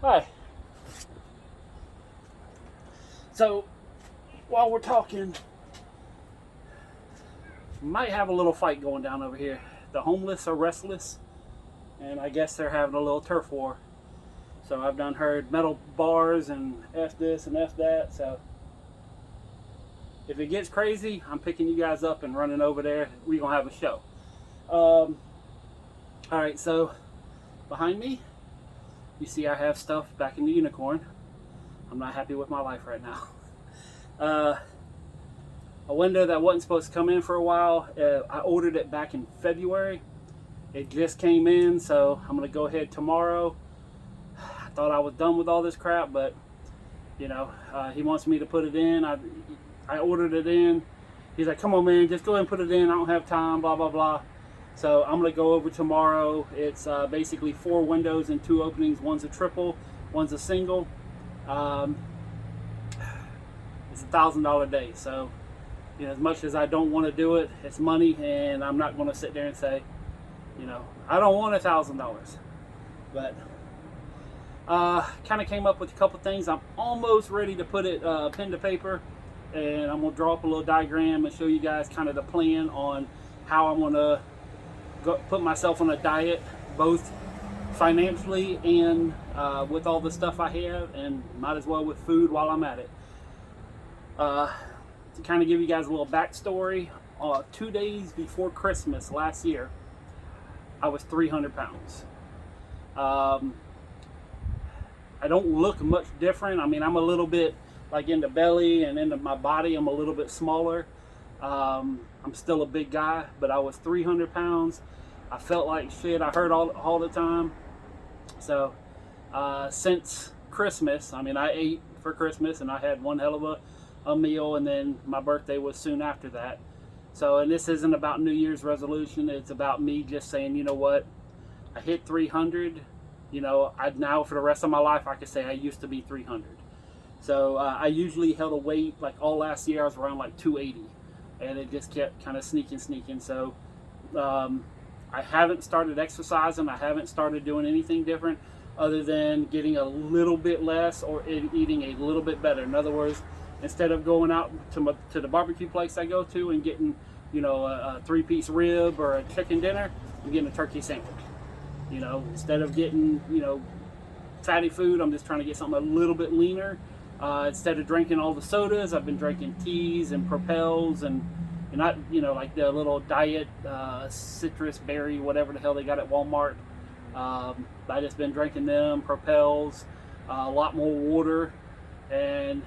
Hi. So, while we're talking, might have a little fight going down over here. The homeless are restless, and I guess they're having a little turf war. So I've done heard metal bars and F this and F that. So if it gets crazy, I'm picking you guys up and running over there. We're gonna have a show. All right. So behind me, you see I have stuff back in the unicorn. I'm not happy with my life right now. Uh, a window that wasn't supposed to come in for a while. I ordered it back in February. It just came in, so I'm gonna go ahead tomorrow. I thought I was done with all this crap, but he wants me to put it in. I ordered it in. He's like, "Come on, man, just go ahead and put it in. I don't have time." Blah blah blah. So I'm gonna go over tomorrow. It's basically 4 windows and 2 openings. One's a triple, one's a single. Um, it's $1,000 day. So as much as I don't want to do it, it's money, and I'm not going to sit there and say, I don't want $1,000. But kind of came up with a couple things. I'm almost ready to put it pen to paper, and I'm going to draw up a little diagram and show you guys kind of the plan on how I'm going to put myself on a diet, both financially and with all the stuff I have, and might as well with food while I'm at it. To kind of give you guys a little backstory, 2 days before Christmas last year, I was 300 pounds. I don't look much different. I mean, I'm a little bit like in the belly and into my body, I'm a little bit smaller. I'm still a big guy, but I was 300 pounds. I felt like shit. I hurt all the time. So since Christmas, I mean, I ate for Christmas and I had one hell of a meal, and then my birthday was soon after that. So, and this isn't about New Year's resolution. It's about me just saying, you know what, I hit 300. I now for the rest of my life I could say I used to be 300. So I usually held a weight like all last year. I was around like 280, and it just kept kind of sneaking. So I haven't started exercising. I haven't started doing anything different other than getting a little bit less or eating a little bit better. In other words, instead of going out to the barbecue place I go to and getting, a 3-piece rib or a chicken dinner, I'm getting a turkey sandwich. Instead of getting, fatty food, I'm just trying to get something a little bit leaner. Instead of drinking all the sodas, I've been drinking teas and Propels and not, like the little diet citrus berry, whatever the hell they got at Walmart. I just been drinking them, Propels, a lot more water, and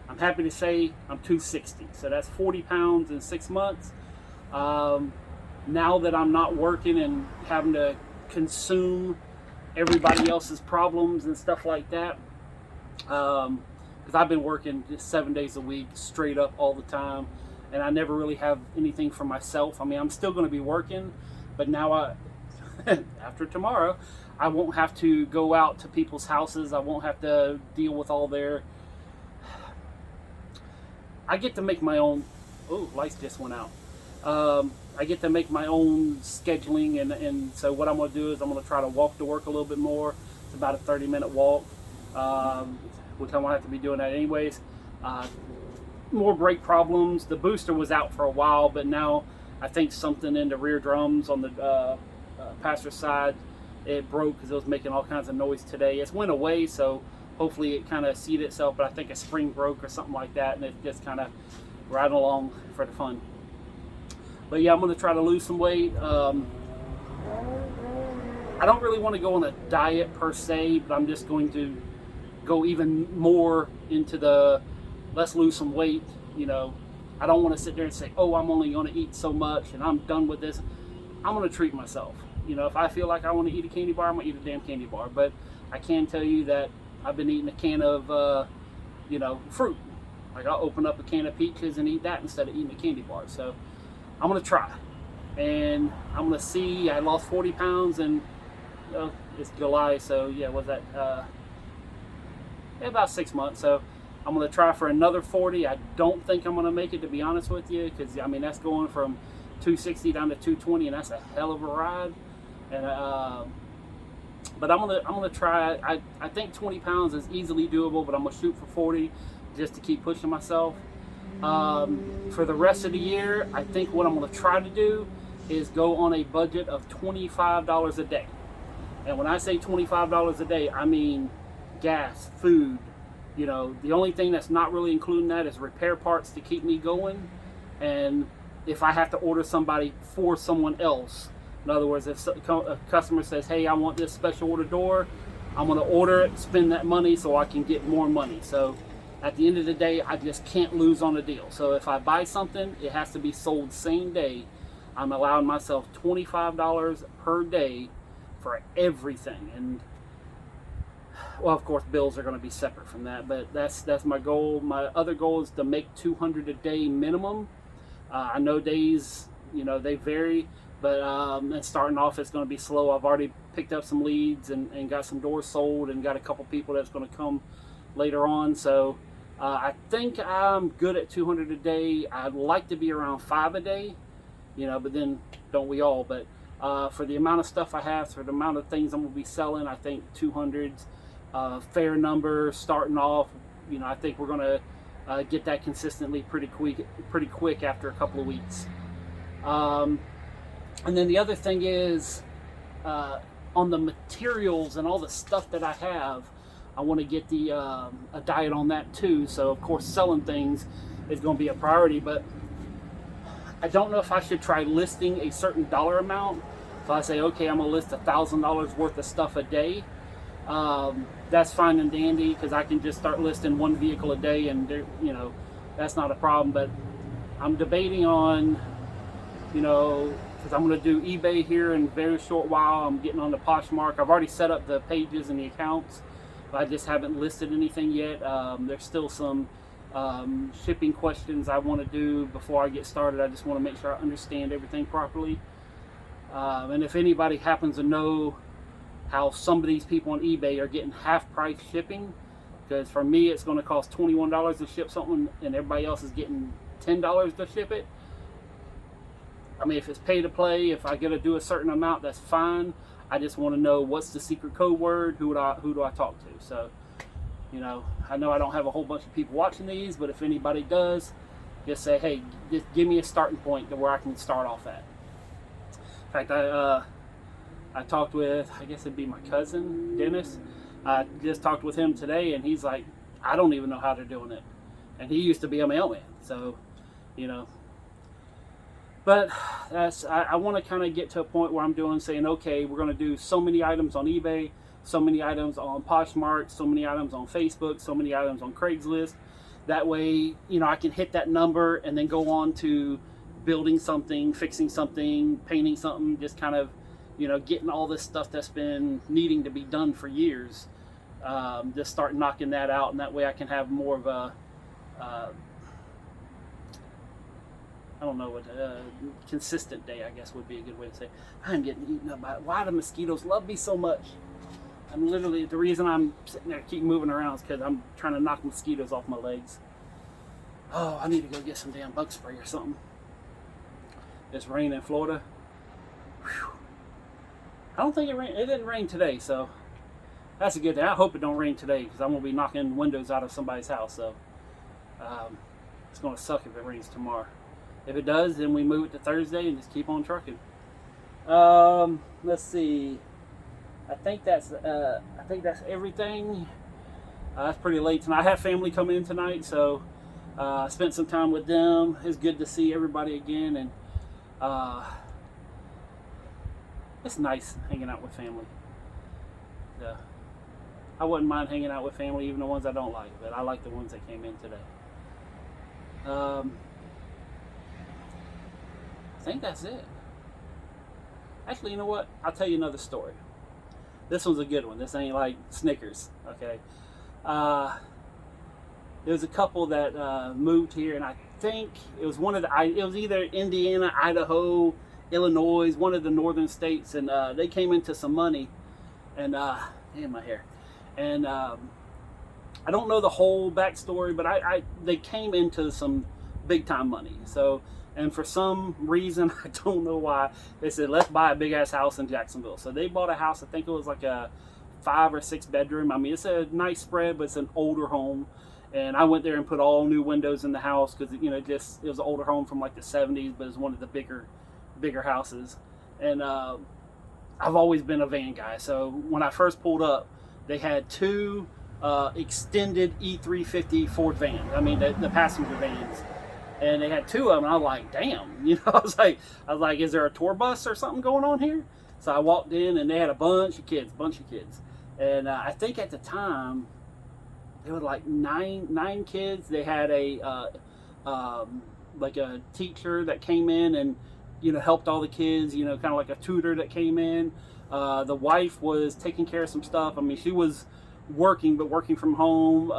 I'm happy to say I'm 260. So that's 40 pounds in 6 months. Now that I'm not working and having to consume everybody else's problems and stuff like that, because I've been working just 7 days a week straight up all the time, and I never really have anything for myself. I mean, I'm still going to be working, but now after tomorrow, I won't have to go out to people's houses. I won't have to deal with all their... I get to make my own... Oh, lights just went out. I get to make my own scheduling, and so what I'm going to do is I'm going to try to walk to work a little bit more. It's about a 30-minute walk, which I won't have to be doing that anyways. More brake problems. The booster was out for a while, but now I think something in the rear drums on the passenger side, it broke because it was making all kinds of noise today. It's went away, so hopefully it kind of seated itself, but I think a spring broke or something like that, and it just kind of riding along for the fun. But yeah, I'm going to try to lose some weight. I don't really want to go on a diet per se, but I'm just going to go even more into the let's lose some weight. I don't want to sit there and say, oh, I'm only going to eat so much and I'm done with this. I'm going to treat myself. If I feel like I want to eat a candy bar, I'm going to eat a damn candy bar. But I can tell you that I've been eating a can of, fruit. Like I'll open up a can of peaches and eat that instead of eating a candy bar. So I'm going to try. And I'm going to see. I lost 40 pounds and it's July. So yeah, was that about 6 months. So I'm going to try for another 40. I don't think I'm going to make it, to be honest with you. Because, I mean, that's going from 260 down to 220. And that's a hell of a ride. And But I'm gonna try. I think 20 pounds is easily doable, but I'm gonna shoot for 40 just to keep pushing myself. For the rest of the year, I think what I'm gonna try to do is go on a budget of $25 a day. And when I say $25 a day, I mean gas, food. You know, the only thing that's not really including that is repair parts to keep me going. And if I have to order somebody for someone else, in other words, if a customer says, hey, I want this special order door, I'm going to order it, spend that money so I can get more money. So at the end of the day, I just can't lose on a deal. So if I buy something, it has to be sold same day. I'm allowing myself $25 per day for everything. And well, of course, bills are going to be separate from that, but that's my goal. My other goal is to make 200 a day minimum. I know days, you know, they vary, but and starting off, it's going to be slow. I've already picked up some leads and got some doors sold and got a couple people that's going to come later on. So I think I'm good at 200 a day. I'd like to be around 5 a day, you know, but then don't we all? But for the amount of stuff I have, for the amount of things I'm going to be selling, I think 200's fair number starting off. You know, I think we're going to get that consistently pretty quick after a couple of weeks. And then the other thing is on the materials and all the stuff that I have, I want to get the a diet on that too. So of course selling things is going to be a priority, but I don't know if I should try listing a certain dollar amount. If I say, okay, I'm going to list $1,000 worth of stuff a day, that's fine and dandy, because I can just start listing one vehicle a day, and you know, that's not a problem. But I'm debating on, you know, because I'm going to do eBay here in a very short while. I'm getting on the Poshmark. I've already set up the pages and the accounts, but I just haven't listed anything yet. There's still some shipping questions I want to do before I get started. I just want to make sure I understand everything properly. And if anybody happens to know how some of these people on eBay are getting half price shipping, because for me it's going to cost $21 to ship something and everybody else is getting $10 to ship it. I mean, if it's pay to play, if I get to do a certain amount, that's fine. I just want to know what's the secret code word, who do I talk to. So, you know I don't have a whole bunch of people watching these, but if anybody does, just say, hey, just give me a starting point to where I can start off at. In fact, I talked with, I guess it'd be my cousin, Dennis. I just talked with him today, and he's like, I don't even know how they're doing it. And he used to be a mailman, so, you know. But I want to kind of get to a point where I'm saying, okay, we're going to do so many items on eBay, so many items on Poshmark, so many items on Facebook, so many items on Craigslist. That way, you know, I can hit that number and then go on to building something, fixing something, painting something, just kind of, you know, getting all this stuff that's been needing to be done for years. Just start knocking that out, and that way I can have more of a, I don't know what, consistent day, I guess would be a good way to say. I'm getting eaten up by, why do mosquitoes love me so much? I'm literally, the reason I'm sitting there keep moving around is because I'm trying to knock mosquitoes off my legs. Oh, I need to go get some damn bug spray or something. It's rain in Florida. Whew. I don't think it didn't rain today, so that's a good thing. I hope it don't rain today, because I'm going to be knocking windows out of somebody's house, so it's going to suck if it rains tomorrow. If it does, then we move it to Thursday and just keep on trucking. Let's see. I think that's everything. It's pretty late tonight. I have family coming in tonight, so I spent some time with them. It's good to see everybody again, and it's nice hanging out with family. Yeah. I wouldn't mind hanging out with family, even the ones I don't like, but I like the ones that came in today. I think that's it. Actually, you know what? I'll tell you another story. This one's a good one. This ain't like Snickers, okay? There was a couple that moved here, and I think it was it was either Indiana, Idaho, Illinois, one of the northern states, and they came into some money, and damn my hair, and I don't know the whole backstory, but they came into some big time money. So, and for some reason, I don't know why, they said, let's buy a big ass house in Jacksonville. So they bought a house, I think it was like a 5 or 6 bedroom. I mean, it's a nice spread, but it's an older home. And I went there and put all new windows in the house because, you know, just, it was an older home from like the 70s, but it's one of the bigger houses. And I've always been a van guy. So when I first pulled up, they had 2 extended E350 Ford vans. I mean, the passenger vans. And they had 2 of them. And I was like, damn, you know, I was like, is there a tour bus or something going on here? So I walked in and they had a bunch of kids. And I think at the time, there were like nine kids. They had like a teacher that came in and, you know, helped all the kids, you know, kind of like a tutor that came in. The wife was taking care of some stuff. I mean, she was working, but working from home.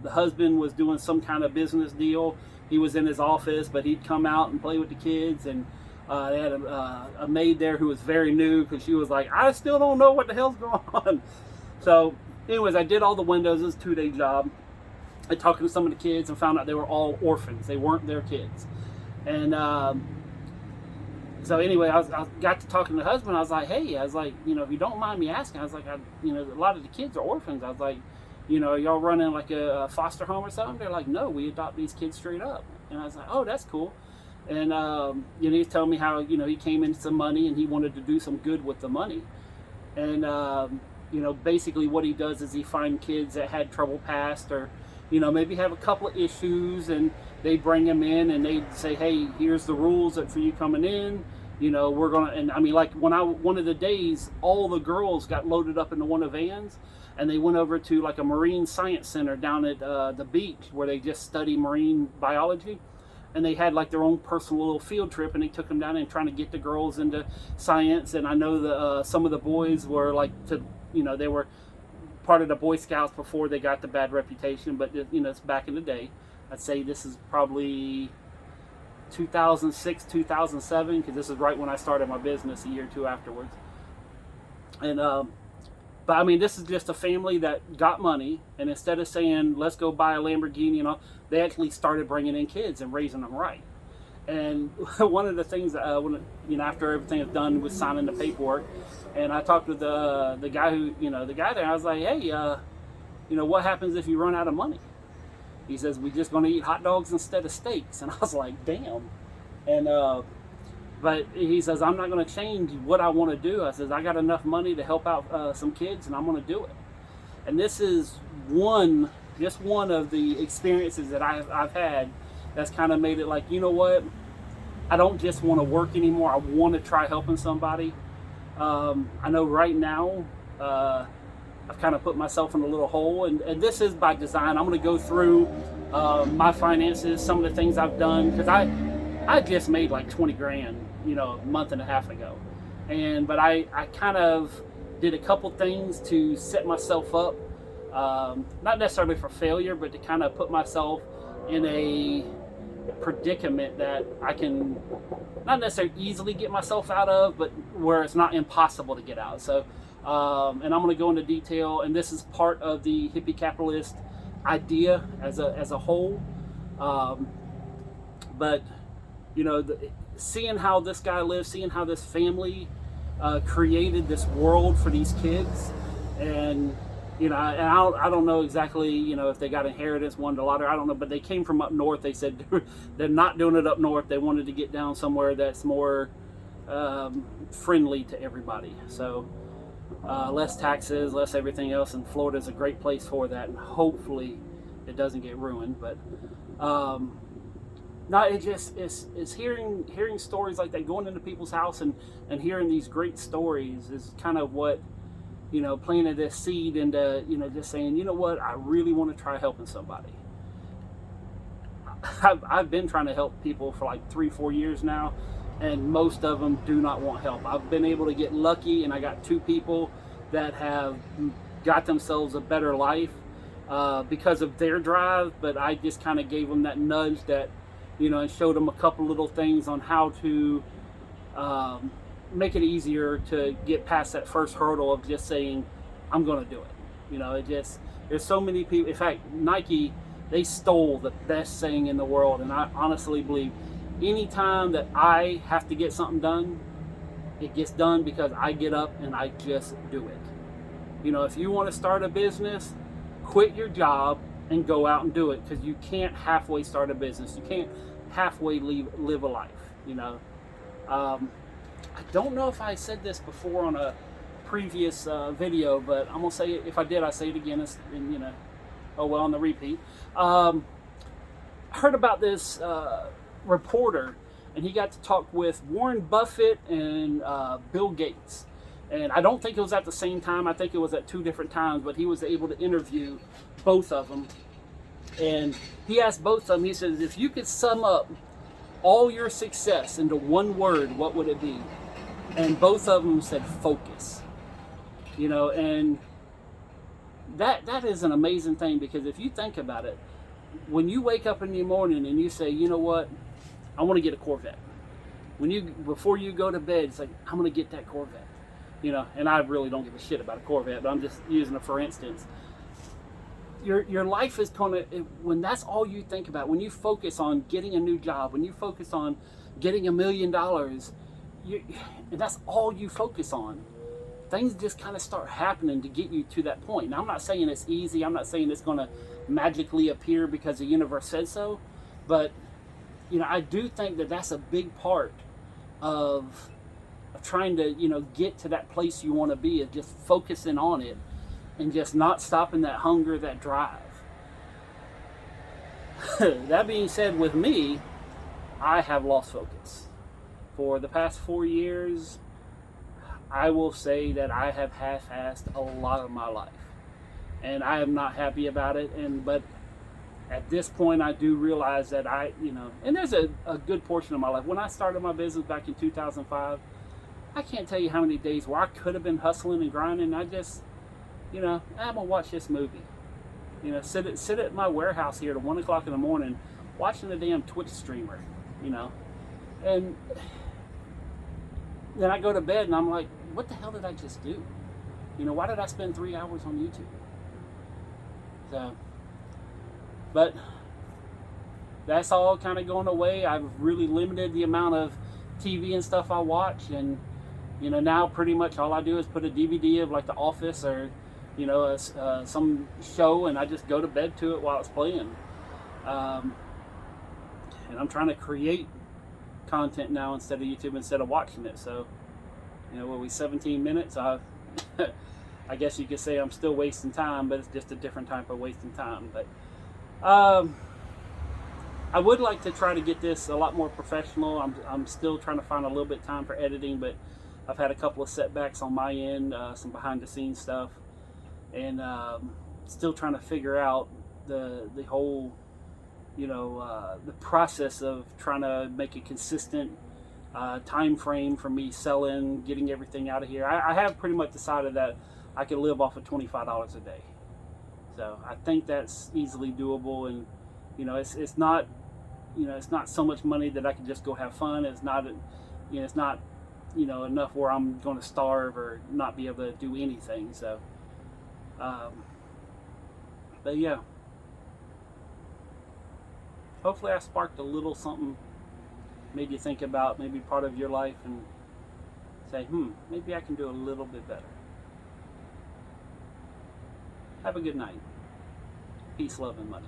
The husband was doing some kind of business deal. He was in his office, but he'd come out and play with the kids. And they had a maid there who was very new because she was like, I still don't know what the hell's going on. So anyways, I did all the windows. It was a 2-day job. I talked to some of the kids and found out they were all orphans. They weren't their kids. And so anyway, I got to talking to the husband. I was like, hey, you know, if you don't mind me asking, I was like, you know, a lot of the kids are orphans. I was like, you know, y'all running like a foster home or something? They're like, no, we adopt these kids straight up. And I was like, oh, that's cool. And, you know, he's telling me how, you know, he came into some money and he wanted to do some good with the money. And, you know, basically what he does is he finds kids that had trouble past or, you know, maybe have a couple of issues, and they bring them in and they say, hey, here's the rules for you coming in. You know, we're going to, and I mean, like one of the days, all the girls got loaded up into one of the vans and they went over to like a marine science center down at the beach where they just study marine biology. And they had like their own personal little field trip, and they took them down and trying to get the girls into science. And I know some of the boys were like, you know, they were part of the Boy Scouts before they got the bad reputation, but you know, it's back in the day. I'd say this is probably 2006, 2007, because this is right when I started my business, a year or two afterwards. And but I mean, this is just a family that got money, and instead of saying let's go buy a Lamborghini, you know, they actually started bringing in kids and raising them right. And one of the things when, you know, after everything is done with signing the paperwork, and I talked with the guy who, you know, the guy there, I was like, hey, you know, what happens if you run out of money? He says, we're just going to eat hot dogs instead of steaks. And I was like, damn. And but he says, I'm not going to change what I want to do. I says, I got enough money to help out some kids, and I'm going to do it. And this is just one of the experiences that I've had that's kind of made it like, you know what? I don't just want to work anymore. I want to try helping somebody. I know right now I've kind of put myself in a little hole, and this is by design. I'm going to go through my finances, some of the things I've done, because I just made like 20 grand, you know, a month and a half ago. But I kind of did a couple things to set myself up, not necessarily for failure, but to kind of put myself in a predicament that I can not necessarily easily get myself out of, but where it's not impossible to get out. So, and I'm going to go into detail, and this is part of the hippie capitalist idea as a whole. But you know, seeing how this guy lives, seeing how this family created this world for these kids, and you know, and I don't know exactly, you know, if they got inheritance, won the lottery, I don't know, but they came from up north. They said they're not doing it up north. They wanted to get down somewhere that's more friendly to everybody. So less taxes, less everything else, and Florida's a great place for that, and hopefully it doesn't get ruined. But no, it just is hearing stories like that, going into people's house and hearing these great stories is kind of what, you know, planted this seed into, you know, just saying, you know what, I really want to try helping somebody. I've been trying to help people for like 3-4 years now, and most of them do not want help. I've been able to get lucky, and I got 2 people that have got themselves a better life because of their drive, but I just kind of gave them that nudge that, you know, and showed them a couple little things on how to make it easier to get past that first hurdle of just saying, I'm going to do it. You know, there's so many people. In fact, Nike they stole the best saying in the world. And I honestly believe anytime that I have to get something done, it gets done because I get up and I just do it. You know, if you want to start a business, quit your job and go out and do it, because you can't halfway start a business. You can't halfway live a life, you know. I don't know if I said this before on a previous video, but I'm going to say it. If I did, I say it again, and you know, oh well, on the repeat. I heard about this reporter, and he got to talk with Warren Buffett and Bill Gates. And I don't think it was at the same time. I think it was at two different times, but he was able to interview both of them. And he asked both of them, he says, if you could sum up all your success into one word, what would it be? And both of them said focus. You know, and that is an amazing thing, because if you think about it, when you wake up in the morning and you say, you know what, I want to get a Corvette. Before you go to bed, it's like, I'm going to get that Corvette. You know, and I really don't give a shit about a Corvette, but I'm just using it for instance. Your life is gonna, when that's all you think about, when you focus on getting a new job, when you focus on getting $1 million, and that's all you focus on, things just kind of start happening to get you to that point. Now, I'm not saying it's easy. I'm not saying it's going to magically appear because the universe said so, but you know, I do think that that's a big part of trying to, you know, get to that place you want to be, is just focusing on it and just not stopping that hunger, that drive. That being said, with me, I have lost focus. For the past 4 years, I will say that I have half-assed a lot of my life, and I am not happy about it. But at this point, I do realize that you know, and there's a good portion of my life. When I started my business back in 2005, I can't tell you how many days where I could have been hustling and grinding. I just, you know, I'm gonna watch this movie. You know, sit at my warehouse here at 1 o'clock in the morning, watching the damn Twitch streamer. You know, and then I go to bed and I'm like, what the hell did I just do? You know, why did I spend 3 hours on YouTube? So, but that's all kind of going away. I've really limited the amount of TV and stuff I watch, and you know, now pretty much all I do is put a DVD of like The Office or, you know, some show, and I just go to bed to it while it's playing. And I'm trying to create content now instead of YouTube, instead of watching it. So, you know, 17 minutes? I guess you could say I'm still wasting time, but it's just a different type of wasting time. But I would like to try to get this a lot more professional. I'm still trying to find a little bit of time for editing, but I've had a couple of setbacks on my end, some behind the scenes stuff, and still trying to figure out the whole, you know, the process of trying to make a consistent time frame for me selling, getting everything out of here. I have pretty much decided that I can live off of $25 a day. So I think that's easily doable, and you know, it's not, you know, it's not so much money that I can just go have fun. It's not, you know, it's not, you know, enough where I'm going to starve or not be able to do anything. So, but yeah, hopefully I sparked a little something, made you think about maybe part of your life and say, maybe I can do a little bit better. Have a good night. Peace, love, and money.